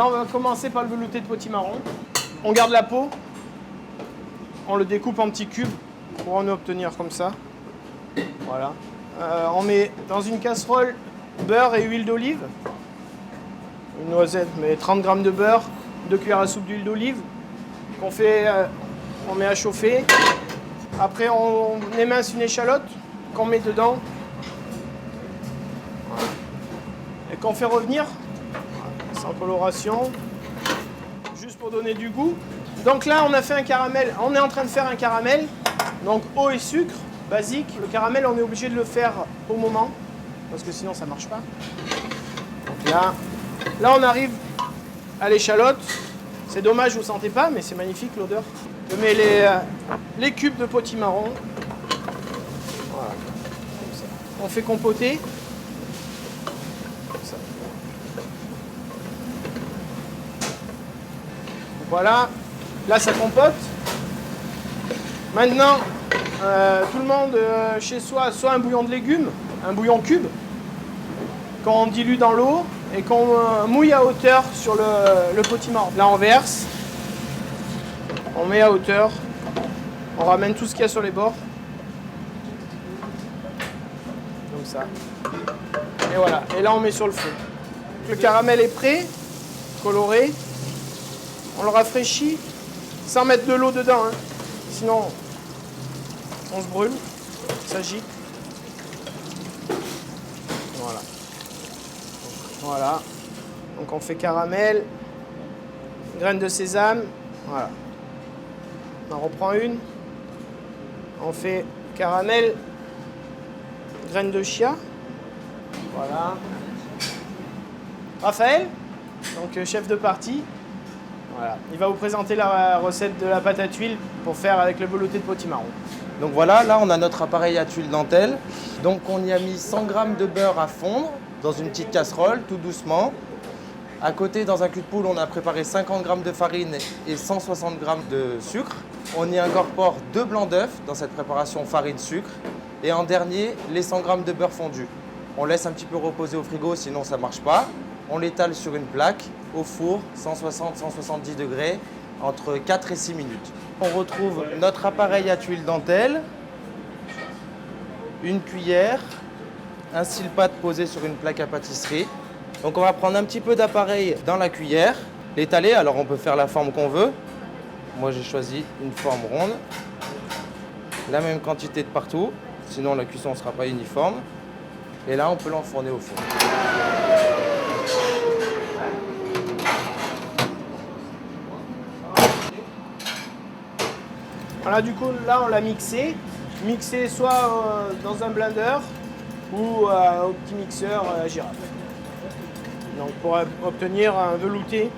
Là, on va commencer par le velouté de potimarron. On garde la peau. On le découpe en petits cubes pour en obtenir comme ça. Voilà. On met dans une casserole beurre et huile d'olive. Une noisette, mais 30 g de beurre, 2 cuillères à soupe d'huile d'olive on met à chauffer. Après, on émince une échalote qu'on met dedans. Voilà. Et qu'on fait revenir sans coloration, juste pour donner du goût. Donc là, on a fait un caramel. On est en train de faire un caramel. Donc eau et sucre, basique. Le caramel, on est obligé de le faire au moment, parce que sinon ça ne marche pas. Donc là, on arrive à l'échalote. C'est dommage, vous ne sentez pas, mais c'est magnifique l'odeur. Je mets les cubes de potimarron. Voilà, comme ça. On fait compoter. Comme ça. Voilà, là ça compote. Maintenant, tout le monde chez soi a soit un bouillon de légumes, un bouillon cube, qu'on dilue dans l'eau et qu'on mouille à hauteur sur le potimarron. Là on verse, on met à hauteur, on ramène tout ce qu'il y a sur les bords. Comme ça. Et voilà, et là on met sur le feu. Le caramel est prêt, coloré. On le rafraîchit sans mettre de l'eau dedans, hein. Sinon on se brûle, ça gicle. Voilà. Voilà. Donc on fait caramel, graines de sésame, voilà. On en reprend une. On fait caramel, graines de chia. Voilà. Raphaël, donc chef de partie. Voilà. Il va vous présenter la recette de la pâte à tuiles pour faire avec le velouté de potimarron. Donc voilà, là on a notre appareil à tuiles dentelle. Donc on y a mis 100 g de beurre à fondre dans une petite casserole, tout doucement. À côté, dans un cul de poule, on a préparé 50 g de farine et 160 g de sucre. On y incorpore 2 blancs d'œufs dans cette préparation farine-sucre. Et en dernier, les 100 g de beurre fondu. On laisse un petit peu reposer au frigo, sinon ça ne marche pas. On l'étale sur une plaque, au four, 160-170 degrés, entre 4 et 6 minutes. On retrouve notre appareil à tuiles dentelle, une cuillère, un style-pâte posé sur une plaque à pâtisserie. Donc on va prendre un petit peu d'appareil dans la cuillère, l'étaler, alors on peut faire la forme qu'on veut. Moi j'ai choisi une forme ronde, la même quantité de partout, sinon la cuisson ne sera pas uniforme. Et là on peut l'enfourner au four. Voilà, du coup, là, on l'a mixé. Mixé soit dans un blender ou au petit mixeur à girafe. Donc, pour obtenir un velouté